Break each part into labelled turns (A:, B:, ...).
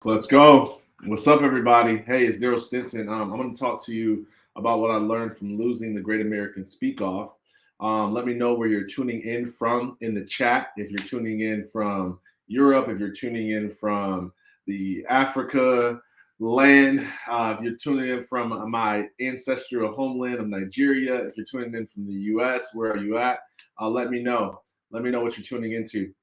A: Let's go. What's up, everybody? Hey, it's Daryl Stinson. I'm going to talk to you about what I learned from losing the Great American Speakoff. Let me know where you're tuning in from in the chat. If you're tuning in from Europe, if you're tuning in from the Africa land, if you're tuning in from my ancestral homeland of Nigeria, if you're tuning in from the U.S., where are you at? Let me know. Let me know what you're tuning into.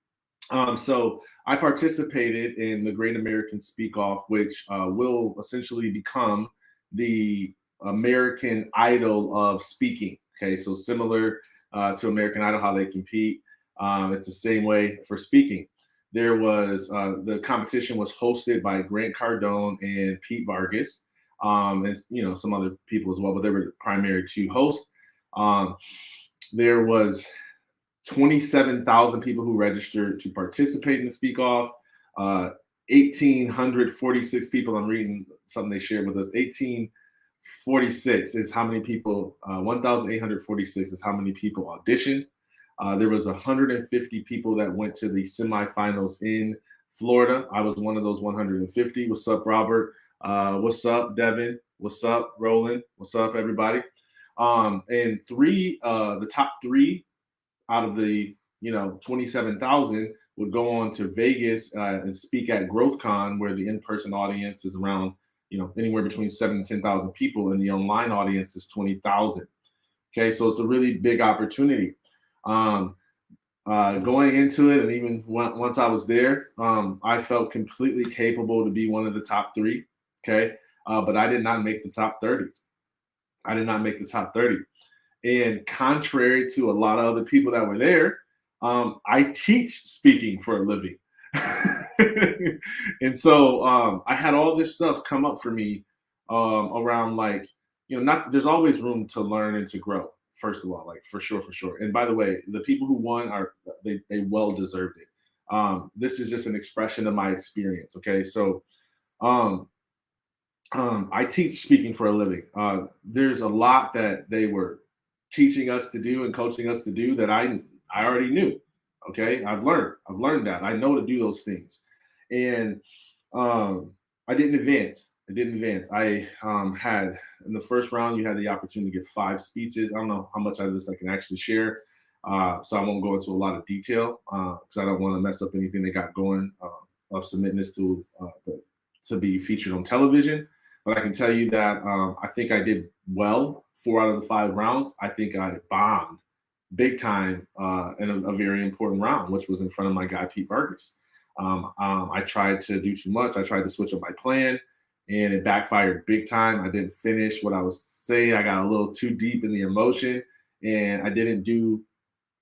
A: So I participated in the Great American Speakoff, which will essentially become the American Idol of speaking. Okay, so similar to American Idol, how they compete, it's the same way for speaking. There was the competition was hosted by Grant Cardone and Pete Vargas, and some other people as well, but they were the primary two hosts. Um, there was 27,000 people who registered to participate in the Speak Off. 1,846 people, I'm reading something they shared with us. 1,846 is how many people, 1,846 is how many people auditioned. There was 150 people that went to the semifinals in Florida. I was one of those 150. What's up, Robert? What's up, Devin? What's up, Roland? What's up, everybody? And the top three out of the 27,000 would go on to Vegas and speak at GrowthCon, where the in-person audience is around anywhere between 7 and 10,000 people, and the online audience is 20,000. Okay, so it's a really big opportunity. Um, Going into it, and even once I was there, I felt completely capable to be one of the top three. Okay, but I did not make the top 30. I did not make the top 30. And contrary to a lot of other people that were there, I teach speaking for a living. And so I had all this stuff come up for me around not there's always room to learn and to grow. First of all, like for sure, for sure. And by the way, the people who won they well deserved it. This is just an expression of my experience. Okay, so um, I teach speaking for a living. There's a lot that they were teaching us to do and coaching us to do that I already knew. Okay, I've learned that I know to do those things, and um, I didn't advance. I didn't advance. I had in the first round you had the opportunity to give 5 speeches. I don't know how much of this I can actually share, so I won't go into a lot of detail because I don't want to mess up anything they got going of submitting this to be featured on television. But I can tell you that I think I did well 4 out of the 5 rounds. I think I bombed big time in a very important round, which was in front of my guy Pete Vargas. I tried to do too much. I tried to switch up my plan, and it backfired big time. I didn't finish what I was saying. I got a little too deep in the emotion, and I didn't do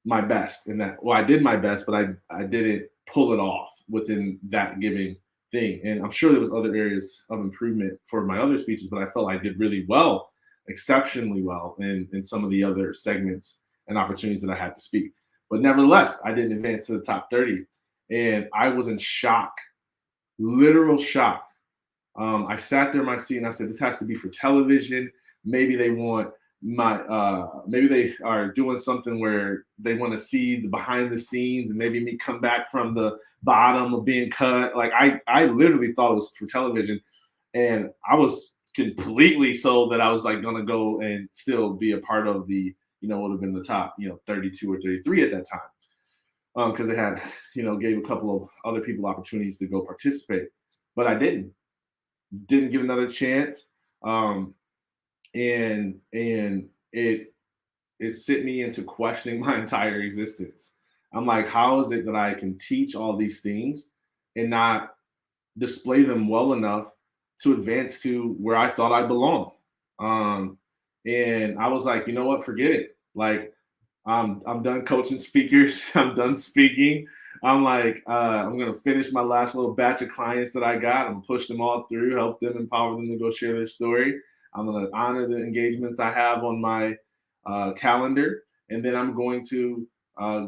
A: my best in that. Well, I did my best, but I didn't pull it off within that given thing. And I'm sure there was other areas of improvement for my other speeches, but I felt I did really well, exceptionally well in some of the other segments and opportunities that I had to speak. But nevertheless, I didn't advance to the top 30. And I was in shock, literal shock. I sat there in my seat and I said, this has to be for television. Maybe they want maybe they are doing something where they want to see the behind the scenes and maybe me come back from the bottom of being cut. Like I literally thought it was for television, and I was completely sold that I was like gonna go and still be a part of the would have been the top 32 or 33 at that time, because they had gave a couple of other people opportunities to go participate, but I didn't give another chance. And it sent me into questioning my entire existence. I'm like, how is it that I can teach all these things and not display them well enough to advance to where I thought I belonged? And I was like, you know what, forget it. Like, I'm done coaching speakers. I'm done speaking. I'm like, I'm gonna finish my last little batch of clients that I got. I'm gonna push them all through, help them, empower them to go share their story. I'm gonna honor the engagements I have on my calendar, and then I'm going to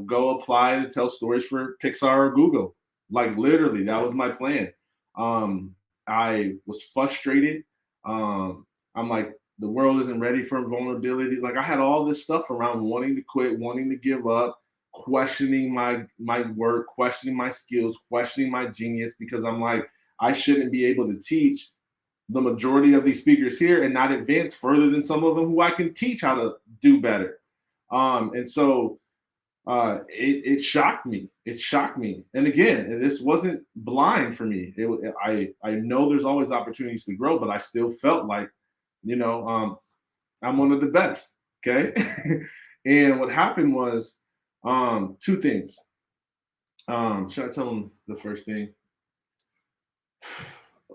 A: go apply to tell stories for Pixar or Google. Like literally, that was my plan. I was frustrated. I'm like, the world isn't ready for vulnerability. Like I had all this stuff around wanting to quit, wanting to give up, questioning my work, questioning my skills, questioning my genius, because I'm like, I shouldn't be able to teach the majority of these speakers here and not advance further than some of them who I can teach how to do better. And so it shocked me. It shocked me. And again, this wasn't blind for me. I know there's always opportunities to grow, but I still felt like, I'm one of the best. Okay. And what happened was two things. Should I tell them the first thing?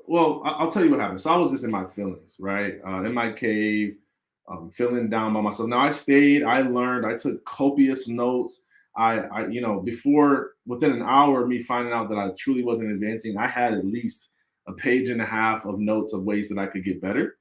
A: Well, I'll tell you what happened. So I was just in my feelings, right? In my cave, feeling down by myself. Now I stayed, I learned, I took copious notes. Before within an hour of me finding out that I truly wasn't advancing, I had at least a page and a half of notes of ways that I could get better.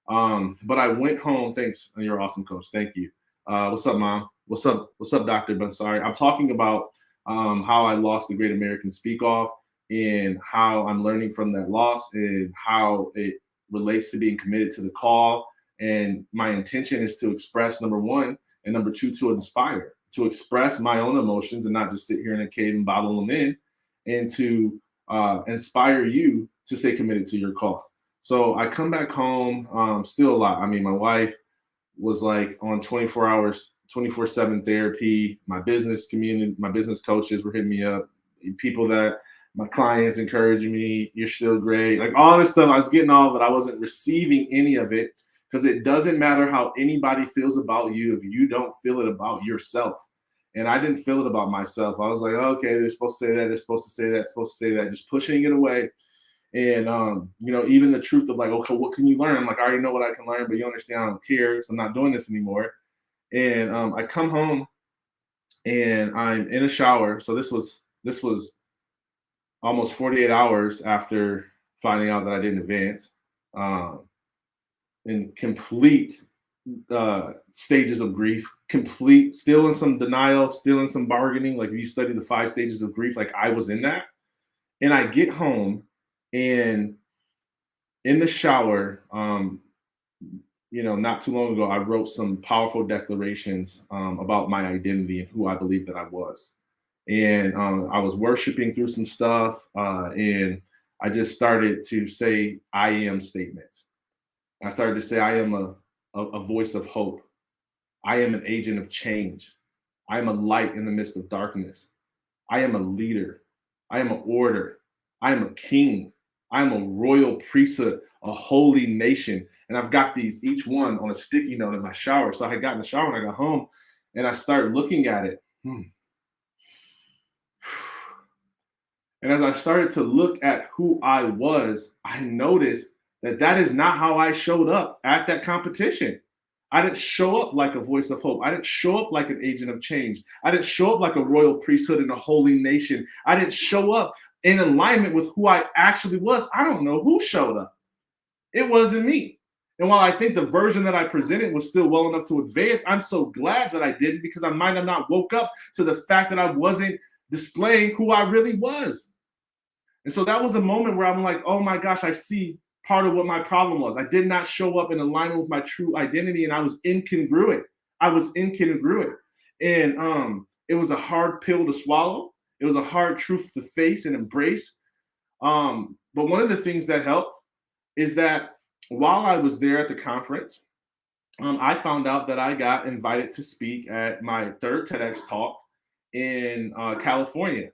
A: But I went home. Thanks. You're awesome, coach. Thank you. What's up, mom? What's up? What's up, doctor? But sorry, I'm talking about how I lost the Great American Speakoff and how I'm learning from that loss and how it relates to being committed to the call. And my intention is to express number one, and number two, to inspire, to express my own emotions and not just sit here in a cave and bottle them in, and to inspire you to stay committed to your call. So I come back home, still a lot. I mean, my wife was like on 24 hours, 24/7 therapy. My business community, my business coaches were hitting me up. People that my clients encouraging me, you're still great. Like all this stuff, I was getting all of it. I wasn't receiving any of it because it doesn't matter how anybody feels about you if you don't feel it about yourself. And I didn't feel it about myself. I was like, okay, they're supposed to say that, they're supposed to say that, supposed to say that, just pushing it away. And even the truth of like, okay, what can you learn? I'm like, I already know what I can learn, but you understand, I don't care, so I'm not doing this anymore. And I come home and I'm in a shower. So this was almost 48 hours after finding out that I didn't advance, in complete stages of grief, complete, still in some denial, still in some bargaining. Like if you study the 5 stages of grief, like I was in that. And I get home and in the shower, not too long ago, I wrote some powerful declarations about my identity and who I believed that I was. And I was worshiping through some stuff, and I just started to say I am statements. I started to say I am a voice of hope. I am an agent of change. I am a light in the midst of darkness. I am a leader. I am an order. I am a king. I am a royal priesthood, a holy nation. And I've got these, each one on a sticky note in my shower. So I got in the shower and I got home and I started looking at it. And as I started to look at who I was, I noticed that that is not how I showed up at that competition. I didn't show up like a voice of hope. I didn't show up like an agent of change. I didn't show up like a royal priesthood in a holy nation. I didn't show up in alignment with who I actually was. I don't know who showed up. It wasn't me. And while I think the version that I presented was still well enough to advance, I'm so glad that I didn't, because I might have not woke up to the fact that I wasn't displaying who I really was. And so that was a moment where I'm like, oh my gosh, I see part of what my problem was. I did not show up in alignment with my true identity, and I was incongruent. I was incongruent. And it was a hard pill to swallow. It was a hard truth to face and embrace. But one of the things that helped is that while I was there at the conference, I found out that I got invited to speak at my third TEDx talk in California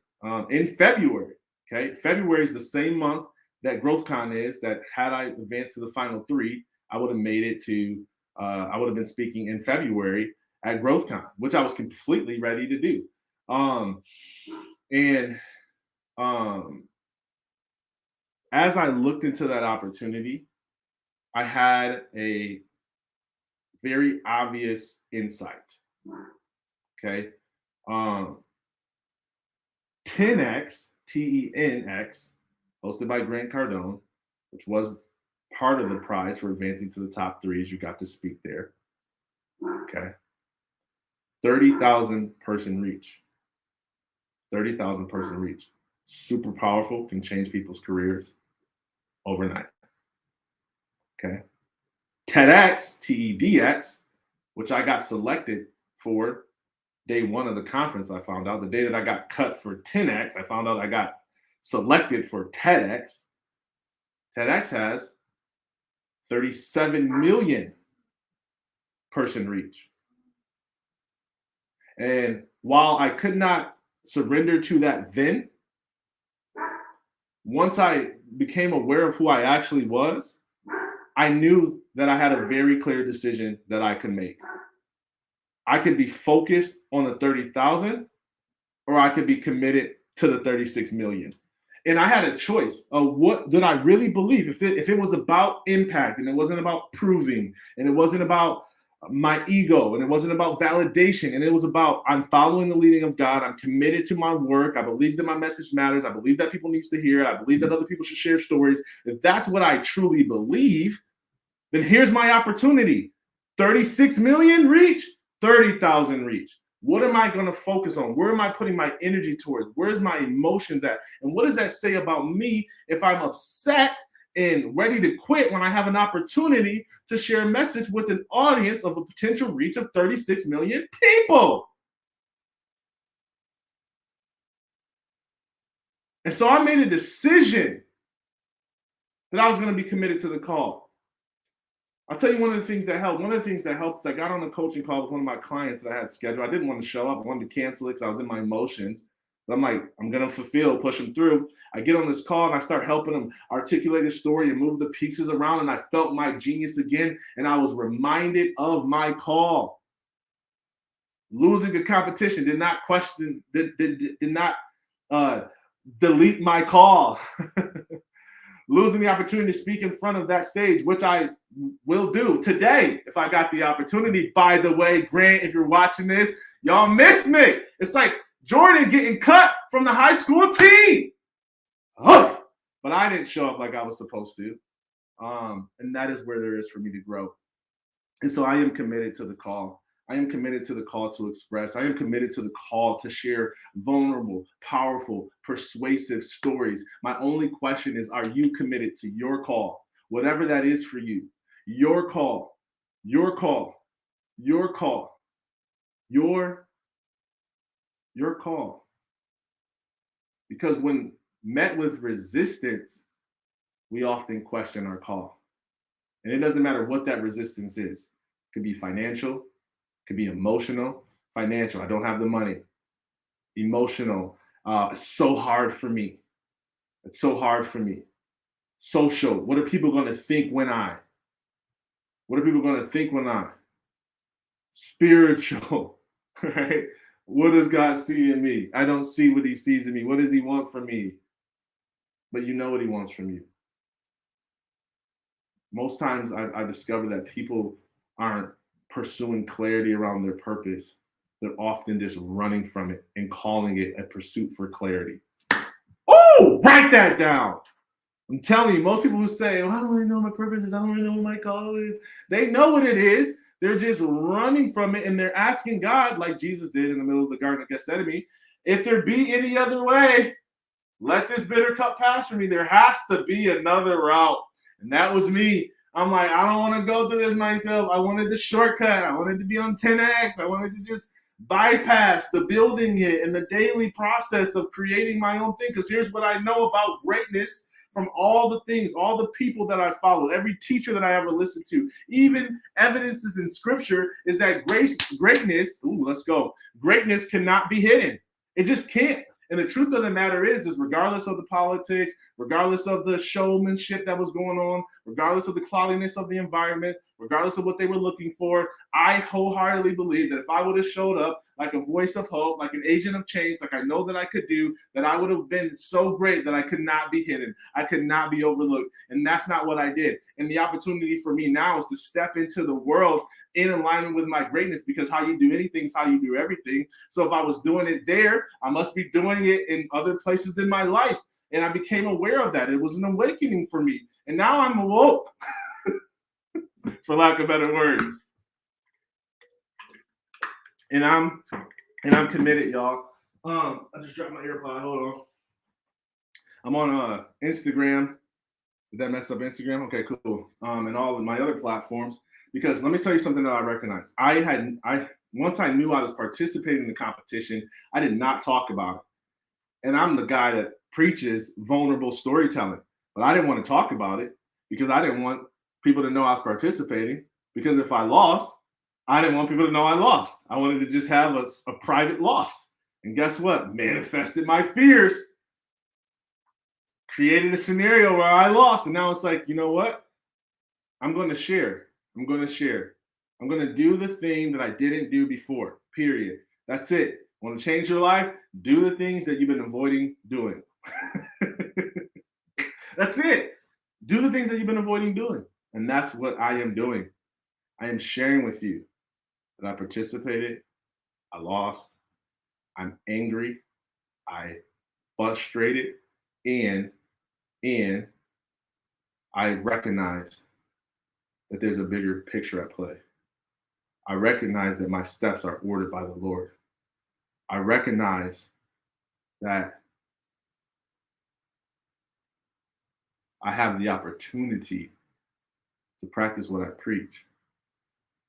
A: in February. Okay, February is the same month that GrowthCon is. That had I advanced to the final three, I would have made it to. I would have been speaking in February at GrowthCon, which I was completely ready to do. And as I looked into that opportunity, I had a very obvious insight. Okay. 10x, TENX, hosted by Grant Cardone, which was part of the prize for advancing to the top three, as you got to speak there. Okay. 30,000 person reach. 30,000 person reach. Super powerful, can change people's careers overnight. Okay. TEDx, TEDx, which I got selected for day one of the conference. I found out the day that I got cut for 10x, I found out I got selected for TEDx. TEDx has 37 million person reach. And while I could not surrender to that then, once I became aware of who I actually was, I knew that I had a very clear decision that I could make. I could be focused on the 30,000, or I could be committed to the 36 million. And I had a choice of what did I really believe. If it was about impact and it wasn't about proving and it wasn't about my ego and it wasn't about validation and it was about I'm following the leading of God. I'm committed to my work. I believe that my message matters. I believe that people need to hear it. I believe that other people should share stories. If that's what I truly believe, then here's my opportunity. 36 million reach, 30,000 reach. What am I going to focus on? Where am I putting my energy towards? Where's my emotions at? And what does that say about me if I'm upset and ready to quit when I have an opportunity to share a message with an audience of a potential reach of 36 million people? And so I made a decision that I was going to be committed to the call. I'll tell you one of the things that helped. One of the things that helped is I got on a coaching call with one of my clients that I had scheduled. I didn't want to show up. I wanted to cancel it because I was in my emotions. But I'm like, I'm going to fulfill, push them through. I get on this call and I start helping them articulate a story and move the pieces around. And I felt my genius again. And I was reminded of my call. Losing a competition did not question, did not delete my call. Losing the opportunity to speak in front of that stage, which I will do today if I got the opportunity. By the way, Grant, if you're watching this, y'all miss me. It's like Jordan getting cut from the high school team. Oh, but I didn't show up like I was supposed to. And that is where there is for me to grow. And so I am committed to the call. I am committed to the call to express. I am committed to the call to share vulnerable, powerful, persuasive stories. My only question is, are you committed to your call? Whatever that is for you, your call, your call, your call, your call. Because when met with resistance, we often question our call. And it doesn't matter what that resistance is. It could be financial, could be emotional. Financial, I don't have the money. Emotional, it's so hard for me. It's so hard for me. Social, what are people going to think when I? What are people going to think when I? Spiritual, right? What does God see in me? I don't see what he sees in me. What does he want from me? But you know what he wants from you. Most times I discover that people aren't pursuing clarity around their purpose. They're often just running from it and calling it a pursuit for clarity. Oh, write that down. I'm telling you, most people who say, well, I don't really know what my purpose is. I don't really know what my call is. They know what it is. They're just running from it, and they're asking God, like Jesus did in the middle of the Garden of Gethsemane, if there be any other way, let this bitter cup pass from me. There has to be another route. And that was me. I'm like, I don't want to go through this myself. I wanted the shortcut. I wanted to be on 10X. I wanted to just bypass the building it and the daily process of creating my own thing. Because here's what I know about greatness from all the things, all the people that I followed, every teacher that I ever listened to, even evidences in scripture is that greatness, greatness cannot be hidden. It just can't. And the truth of the matter is regardless of the politics, regardless of the showmanship that was going on, regardless of the cloudiness of the environment, regardless of what they were looking for, I wholeheartedly believe that if I would have showed up like a voice of hope, like an agent of change, like I know that I could do, that I would have been so great that I could not be hidden. I could not be overlooked. And that's not what I did. And the opportunity for me now is to step into the world in alignment with my greatness, because how you do anything is how you do everything. So if I was doing it there, I must be doing it in other places in my life. And I became aware of that. It was an awakening for me. And now I'm awoke, for lack of better words. And I'm committed, y'all. I just dropped my AirPod. Hold on. I'm on Instagram. Did that mess up Instagram? Okay, cool. And all of my other platforms. Because let me tell you something that I recognize. Once I knew I was participating in the competition, I did not talk about it. And I'm the guy that preaches vulnerable storytelling. But I didn't want to talk about it because I didn't want people to know I was participating. Because if I lost, I didn't want people to know I lost. I wanted to just have a private loss. And guess what? Manifested my fears, created a scenario where I lost. And now it's like, you know what? I'm going to share. I'm going to share. I'm going to do the thing that I didn't do before, period. That's it. Want to change your life? Do the things that you've been avoiding doing. That's it. Do the things that you've been avoiding doing. And that's what I am doing. I am sharing with you that I participated, I lost, I'm angry, I frustrated, and and I recognize that there's a bigger picture at play. I recognize that my steps are ordered by the Lord. I recognize that I have the opportunity to practice what I preach.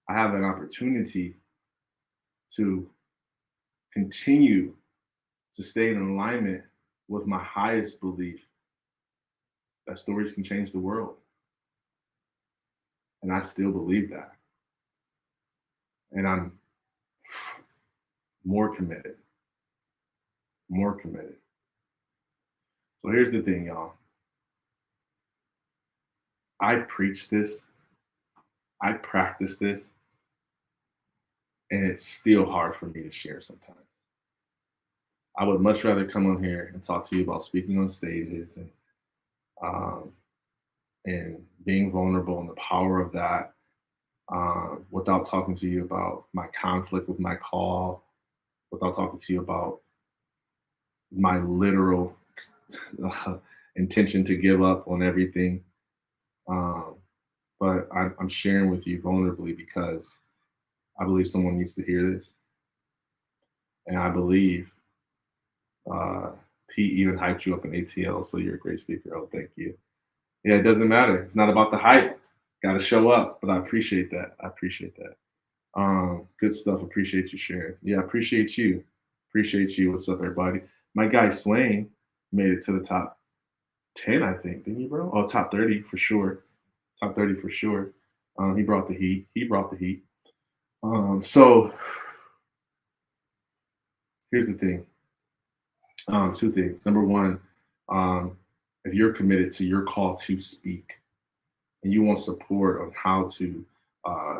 A: I have an opportunity to continue to stay in alignment with my highest belief that stories can change the world. And I still believe that. And I'm more committed, more committed. So here's the thing, y'all. I preach this, I practice this, and it's still hard for me to share sometimes. I would much rather come on here and talk to you about speaking on stages um, and being vulnerable and the power of that without talking to you about my conflict with my call, without talking to you about my literal intention to give up on everything. Um, but I'm sharing with you vulnerably because I believe someone needs to hear this. And I believe uh, Pete even hyped you up in ATL, so you're a great speaker. Oh, thank you. Yeah, it doesn't matter. It's not about the hype. Got to show up, but I appreciate that. I appreciate that. Good stuff. Appreciate you sharing. Yeah, appreciate you. Appreciate you. What's up, everybody? My guy Swain made it to the top 10, I think, didn't you, bro? Oh, top 30 for sure. Top 30 for sure. He brought the heat. He brought the heat. So here's the thing. Two things. Number one, um, if you're committed to your call to speak and you want support on how to uh,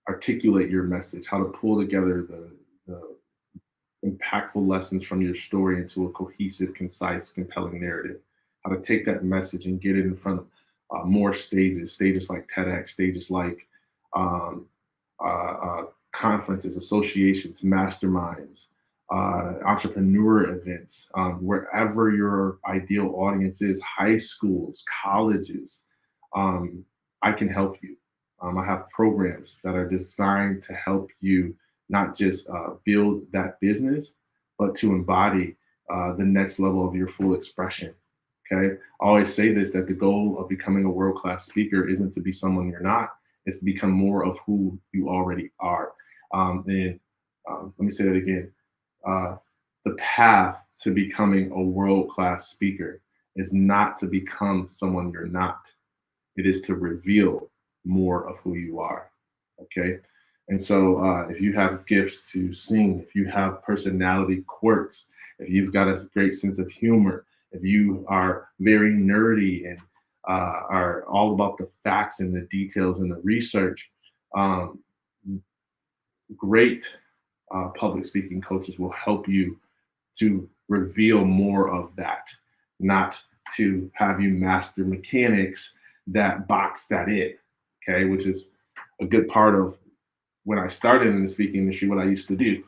A: articulate your message, how to pull together the impactful lessons from your story into a cohesive, concise, compelling narrative, how to take that message and get it in front of more stages, stages like TEDx, stages like um, conferences, associations, masterminds, entrepreneur events, wherever your ideal audience is, high schools, colleges. Um, I can help you. I have programs that are designed to help you not just build that business, but to embody the next level of your full expression. Okay. I always say this that the goal of becoming a world class speaker isn't to be someone you're not, it's to become more of who you already are. And let me say that again. Uh, the path to becoming a world class speaker is not to become someone you're not, it is to reveal more of who you are. Okay. And so if you have gifts to sing, if you have personality quirks, if you've got a great sense of humor, if you are very nerdy and are all about the facts and the details and the research, um, great public speaking coaches will help you to reveal more of that, not to have you master mechanics that box that in, okay, which is a good part of when I started in the speaking industry, what I used to do.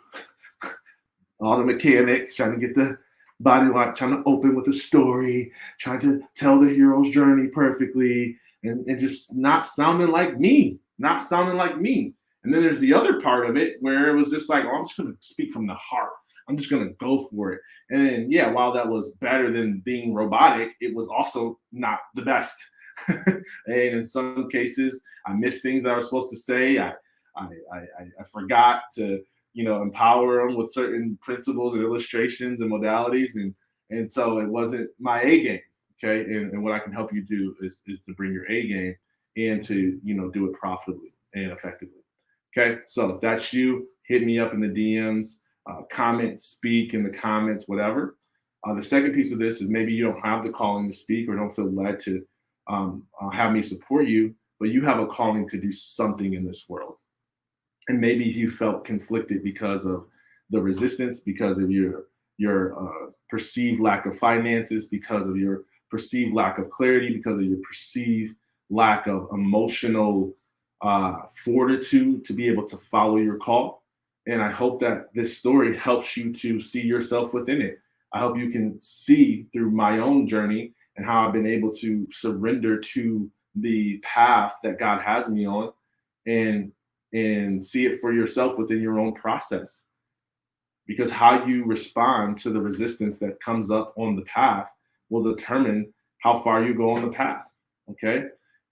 A: All the mechanics, trying to get the body lock, trying to open with a story, trying to tell the hero's journey perfectly, and just not sounding like me, not sounding like me. And then there's the other part of it where it was just like, oh, I'm just going to speak from the heart. I'm just going to go for it. And then, yeah, while that was better than being robotic, it was also not the best. And in some cases, I missed things that I was supposed to say. I forgot to empower them with certain principles and illustrations and modalities, and so it wasn't my A game. Okay. And what I can help you do is to bring your A game and to, do it profitably and effectively. Okay. So if that's you, hit me up in the DMs, comment, speak in the comments, whatever. The second piece of this is maybe you don't have the calling to speak or don't feel led to have me support you, but you have a calling to do something in this world. And maybe you felt conflicted because of the resistance, because of your perceived lack of finances, because of your perceived lack of clarity, because of your perceived lack of emotional fortitude to be able to follow your call. And I hope that this story helps you to see yourself within it. I hope you can see through my own journey and how I've been able to surrender to the path that God has me on, and see it for yourself within your own process. Because how you respond to the resistance that comes up on the path will determine how far you go on the path. Okay.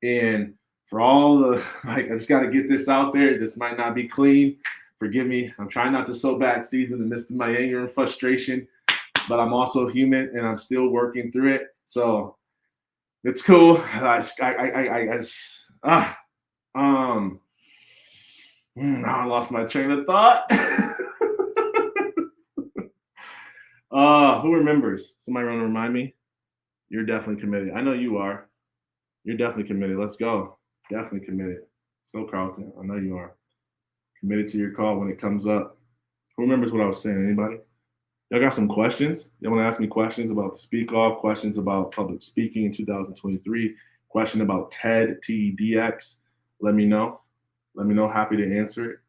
A: And for all the, like, I just got to get this out there. This might not be clean. Forgive me. I'm trying not to sow bad seeds in the midst of my anger and frustration, but I'm also human and I'm still working through it. So it's cool. Um, now I lost my train of thought. Who remembers? Somebody want to remind me? You're definitely committed. I know you are. You're definitely committed. Let's go. Definitely committed. Let's go, Carlton. I know you are. Committed to your call when it comes up. Who remembers what I was saying? Anybody? Y'all got some questions? Y'all want to ask me questions about the Speak Off, questions about public speaking in 2023, question about TEDx? Let me know. Let me know. Happy to answer it.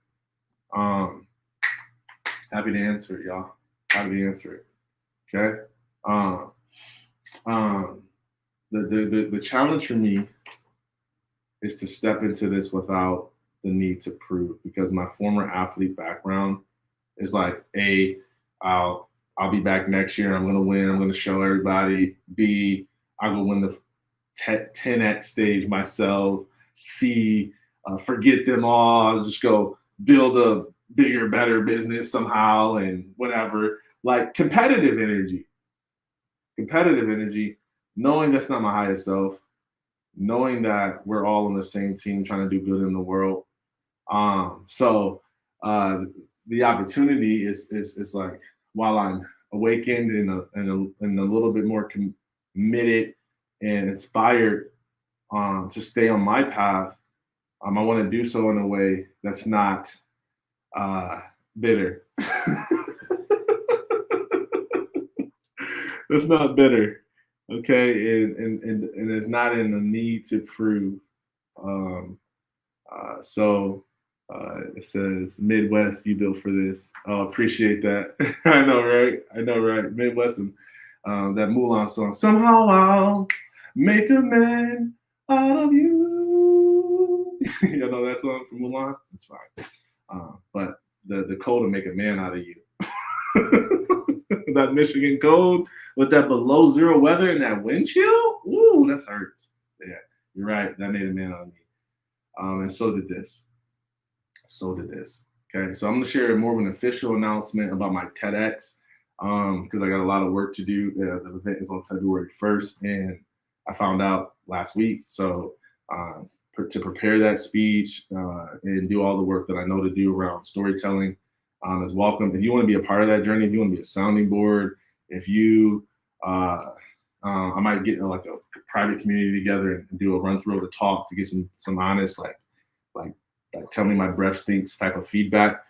A: Happy to answer it, y'all. Happy to answer it. Okay. Um, um, the challenge for me is to step into this without the need to prove, because my former athlete background is like, A, I'll be back next year. I'm gonna win. I'm gonna show everybody. B, I'll go win the 10x stage myself. C, forget them all. I'll just go build a bigger, better business somehow and whatever. Like competitive energy, knowing that's not my highest self, knowing that we're all on the same team trying to do good in the world. So the opportunity is like, while I'm awakened and a little bit more committed and inspired to stay on my path, I want to do so in a way that's not bitter. That's not bitter, okay, and it's not in the need to prove. Um, it says Midwest, you built for this. Oh, appreciate that. I know, right? I know, right? Midwest and that Mulan song. Somehow I'll make a man out of you. You know that song from Mulan? It's fine. But the cold to make a man out of you. That Michigan cold with that below zero weather and that wind chill. Ooh, that hurts. Yeah, you're right. That made a man out of me. And so did this. So did this. Okay, so I'm going to share more of an official announcement about my TEDx, because I got a lot of work to do. The event is on February 1st, and I found out last week. So to prepare that speech and do all the work that I know to do around storytelling is welcome. If you want to be a part of that journey, if you want to be a sounding board, if you, I might get like a private community together and do a run through of the talk to get some honest like tell me my breath stinks type of feedback.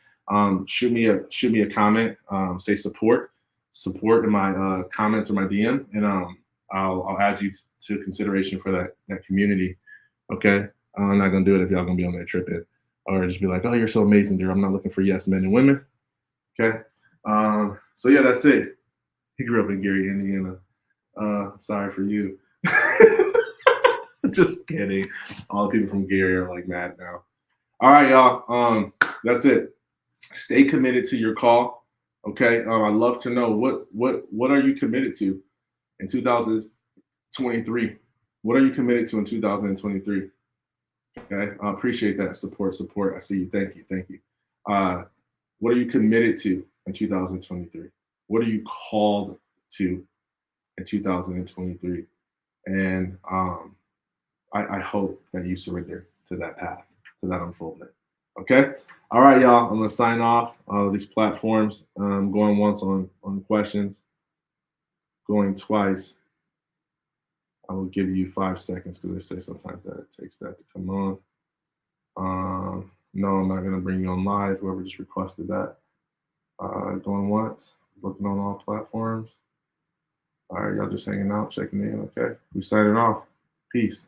A: Shoot me a comment. Say support in my comments or my DM, and I'll add you to consideration for that community. Okay, I'm not gonna do it if y'all gonna be on there tripping, or just be like, oh, you're so amazing, dear. I'm not looking for yes men and women. Okay, so yeah, that's it. He grew up in Gary, Indiana. Sorry for you. Just kidding. All the people from Gary are like mad now. All right, y'all. That's it. Stay committed to your call. Okay. I'd love to know what are you committed to in 2023? What are you committed to in 2023? Okay. I appreciate that support. I see you. Thank you. Thank you. What are you committed to in 2023? What are you called to in 2023? And I hope that you surrender to that path, to that unfoldment. Okay. All right, y'all. I'm gonna sign off these platforms. Going once on questions, going twice. I will give you 5 seconds because they say sometimes that it takes that to come on. No, I'm not gonna bring you on live. Whoever just requested that. Going once, looking on all platforms. All right, y'all just hanging out, checking in. Okay, we signing off. Peace.